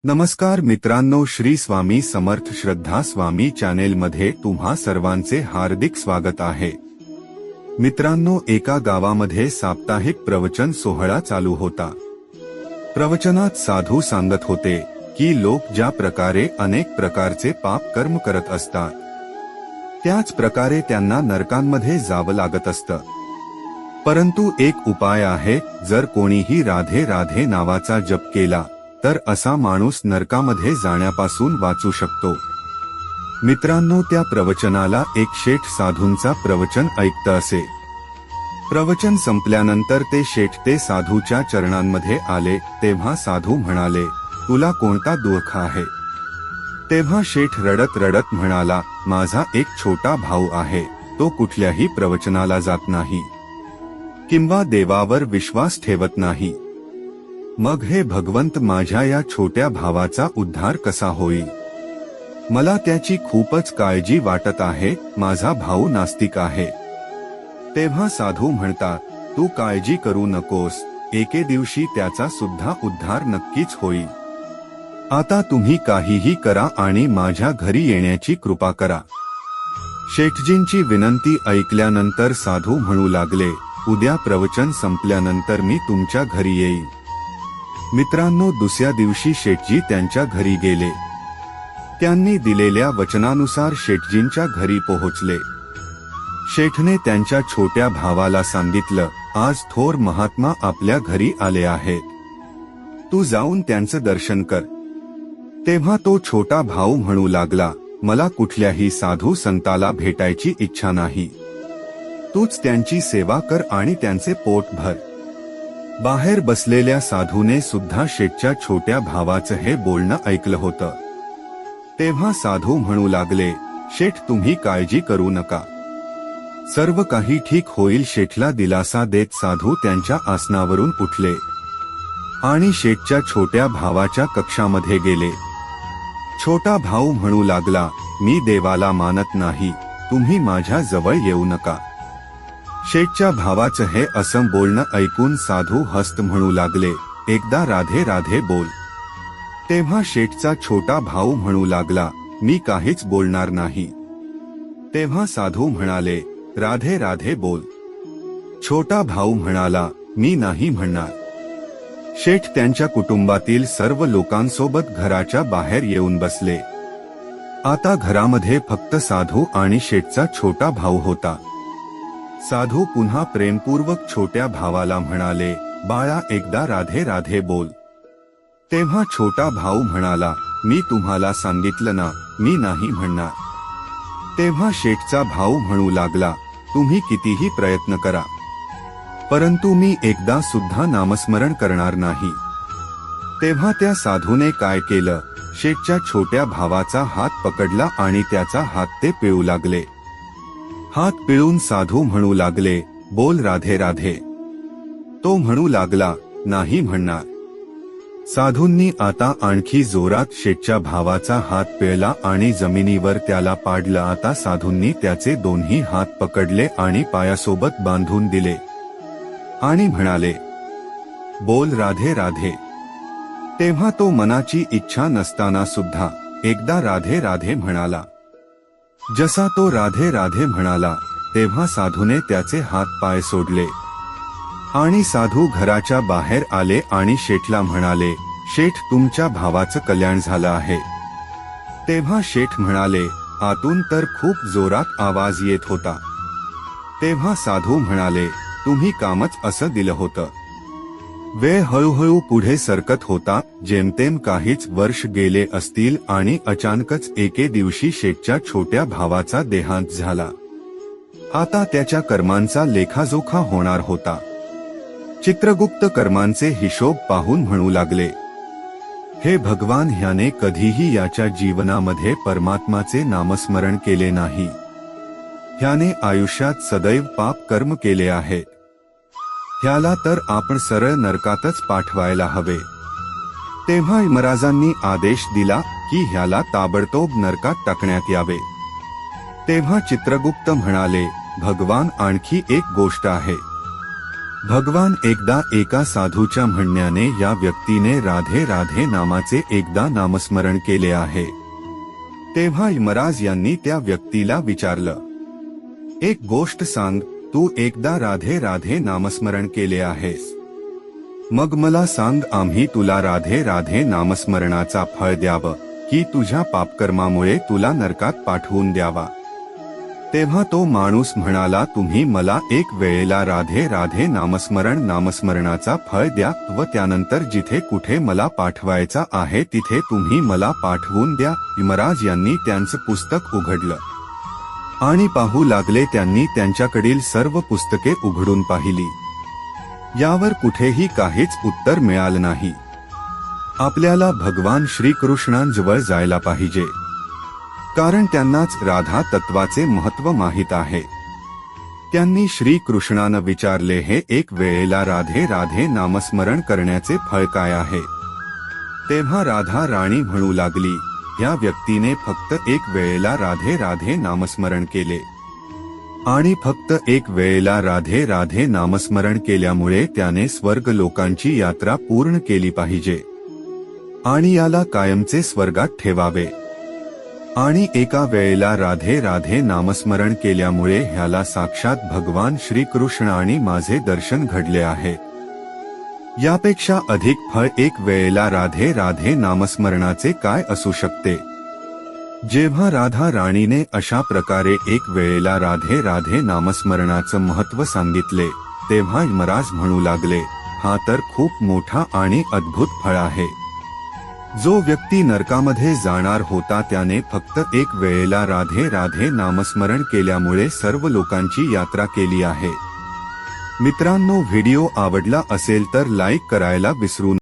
नमस्कार मित्रांनो, श्री स्वामी समर्थ श्रद्धा स्वामी चॅनेल मध्ये तुम्हा सर्वांचे हार्दिक स्वागत आहे। मित्रांनो, एका गावामध्ये साप्ताहिक प्रवचन सोहळा चालू होता। प्रवचनात साधू सांगत होते की लोक ज्या प्रकारे अनेक प्रकारचे पाप कर्म करत असतात त्याच प्रकारे त्यांना नरकांमध्ये जावं लागत असतं। परंतु एक उपाय आहे, जर कोणीही राधे राधे नावाचा जप केला तर असा माणूस नरकामध्ये जाण्यापासून वाचू शकतो। मित्रांनो, त्या प्रवचनाला एक शेठ साधूंचा प्रवचन ऐकत असे। प्रवचन संपल्यानंतर ते शेठ ते साधूच्या चरणांमध्ये आले तेव्हा साधू म्हणाले, तुला कोणता दुःख आहे? तेव्हा शेठ रडत रडत म्हणाला, माझा एक छोटा भाऊ आहे, तो कुठल्याही प्रवचनाला जात नाही किंवा देवावर विश्वास ठेवत नाही। मग हे भगवंत, माझ्या या छोट्या भावाचा उद्धार कसा होईल? मला त्याची खूपच काळजी वाटत आहे, माझा भाऊ नास्तिक आहे। तेव्हा साधू म्हणतात, तू काळजी करू नकोस, एके दिवशी त्याचा सुद्धा उद्धार नक्कीच होईल। आता तुम्ही काहीही करा आणि माझ्या घरी येण्याची कृपा करा। शेठजींची विनंती ऐकल्यानंतर साधू म्हणू लागले, उद्या प्रवचन संपल्यानंतर मी तुमच्या घरी येईन। मित्रांनो, दुसऱ्या दिवशी शेठजी त्यांच्या घरी गेले। त्यांनी दिलेल्या वचनानुसार शेठजींच्या घरी पोहोचले। शेठने त्यांच्या छोट्या भावाला सांगितलं, आज थोर महात्मा आपल्या घरी आले आहेत, तू जाऊन त्यांचं दर्शन कर। तेव्हा तो छोटा भाऊ म्हणू लागला, मला कुठल्याही साधू संताला भेटायची इच्छा नाही, तूच त्यांची सेवा कर आणि त्यांचे पोट भर। बाहेर बसलेल्या साधूने सुद्धा शेठच्या छोट्या भावाचं हे बोलणं ऐकलं होतं। तेव्हा साधू म्हणू लागले, शेठ तुम्ही काळजी करू नका, सर्व काही ठीक होईल। शेठला दिलासा देत साधू त्यांच्या आसनावरून उठले आणि शेठच्या छोट्या भावाच्या कक्षामध्ये गेले। छोटा भाऊ म्हणू लागला, मी देवाला मानत नाही, तुम्ही माझ्या जवळ येऊ नका। शेठच्या भावाचं हे असं बोलणं ऐकून साधू हस्त म्हणू लागले, एकदा राधे राधे बोल। तेव्हा शेठचा छोटा भाऊ म्हणू लागला, मी काहीच बोलणार नाही। तेव्हा साधू म्हणाले, राधे राधे बोल। छोटा भाऊ म्हणाला, मी नाही म्हणणार। शेठ त्यांच्या कुटुंबातील सर्व लोकांसोबत घराच्या बाहेर येऊन बसले। आता घरामध्ये फक्त साधू आणि शेठचा छोटा भाऊ होता। साधू पुन्हा प्रेमपूर्वक छोट्या भावाला म्हणाले, बाळा एकदा राधे राधे बोल। तेव्हा छोटा भाऊ म्हणाला, मी तुम्हाला सांगितलं ना, मी नाही म्हणणार। तेव्हा शेठचा भाऊ म्हणू लागला, तुम्ही कितीही प्रयत्न करा, परंतु मी एकदा सुद्धा नामस्मरण करणार नाही। तेव्हा त्या साधूने काय केलं, शेठच्या छोट्या भावाचा हात पकडला आणि त्याचा हात ते पिळू लागले। हात पिळून साधू म्हणू लागले, बोल राधे राधे। तो म्हणू लागला, नाही म्हणणार। साधूंनी आता आणखी जोरात शेठच्या भावाचा हात पिळला आणि जमिनीवर त्याला पाडलं। आता साधूंनी त्याचे दोन्ही हात पकडले आणि पायासोबत बांधून दिले आणि म्हणाले, बोल राधे राधे। तेव्हा तो मनाची इच्छा नसताना सुद्धा एकदा राधे राधे म्हणाला। जसा तो राधे राधे म्हणाला तेव्हा साधूने त्याचे हात पाय सोडले आणि साधू घराच्या बाहेर आले आणि शेठला म्हणाले, शेठ तुमच्या भावाचं कल्याण झालं आहे। तेव्हा शेठ म्हणाले, आतून तर खूप जोरात आवाज येत होता। तेव्हा साधू म्हणाले, तुम्ही कामच असं दिलं होतं। वेळ हळूहळू पुढे सरकत होता। जेमतेम काहीच वर्ष गेले असतील आणि अचानकच एके दिवशी शेठच्या छोट्या भावाचा देहांत झाला। आता त्याच्या कर्मांचा लेखाजोखा होणार होता। चित्रगुप्त कर्मांचे हिशोब पाहून म्हणू लागले, हे भगवान, ह्याने कधीही याच्या जीवनामध्ये परमात्माचे नामस्मरण केले नाही, ह्याने आयुष्यात सदैव पाप कर्म केले आहेत, ह्याला तर आपण सरळ नरकातच पाठवायला हवे। तेव्हा यमराजांनी आदेश दिला की ह्याला ताबडतोब नरकात टाकण्यात यावे। तेव्हा चित्रगुप्त म्हणाले, भगवान, आणखी एक गोष्ट आहे, भगवान एकदा एका साधूच्या म्हणण्याने या व्यक्तीने राधे राधे नामाचे एकदा नामस्मरण केले आहे. तेव्हा यमराज यांनी त्या व्यक्तीला विचारलं, एक गोष्ट सांग, तू एकदा राधे राधे नामस्मरण केले आहेस, मग मला सांग, आम्ही तुला राधे राधे नामस्मरणाचा फळ द्यावं की तुझ्या पापकर्मामुळे तुला नरकात पाठवून द्यावा. तेव्हा तो माणूस म्हणाला, तुम्ही मला एक वेळेला राधे राधे नामस्मरणाचा फळ द्या व त्यानंतर जिथे कुठे मला पाठवायचा आहे तिथे तुम्ही मला पाठवून द्या. यमराज यांनी त्यांचं पुस्तक उघडलं आणि पाहू लागले. त्यांनी त्यांच्याकडील सर्व पुस्तके उघडून पाहिली. यावर कुठेही काहीच उत्तर मिळालं नाही. आपल्याला भगवान श्रीकृष्णांजवळ जायला पाहिजे, कारण त्यांनाच राधा तत्वाचे महत्त्व माहित आहे. त्यांनी श्रीकृष्णानं विचारले, हे एक वेळेला राधे राधे नामस्मरण करण्याचे फळ काय आहे? तेव्हा राधा राणी म्हणू लागली, या व्यक्तीने फक्त एक वेळेला राधे राधे नामस्मरण केले आणि फक्त एक वेळेला राधे राधे नामस्मरण केल्यामुळे त्याने स्वर्ग लोकांची यात्रा पूर्ण केली पाहिजे आणि याला कायमचे स्वर्गात ठेवावे. आणि एका वेळेला राधे राधे नामस्मरण केल्यामुळे ह्याला साक्षात भगवान श्रीकृष्ण आणि माझे दर्शन घडले आहे. यापेक्षा अधिक फळ एक वेळेला राधे राधे नामस्मरणाचे काय असू शकते? जेव्हा राधा राणीने अशा प्रकारे एक वेळेला राधे राधे नामस्मरणाचं महत्त्व सांगितले, तेव्हा यमराज म्हणू लागले, हा तर खूप मोठा आणि अद्भुत फळ आहे. जो व्यक्ती नरकामध्ये जाणार होता त्याने फक्त एक वेळेला राधे राधे नामस्मरण केल्यामुळे सर्व लोकांची यात्रा केली आहे. मित्रांनो, व्हिडिओ आवडला असेल तर लाईक करायला विसरू नका.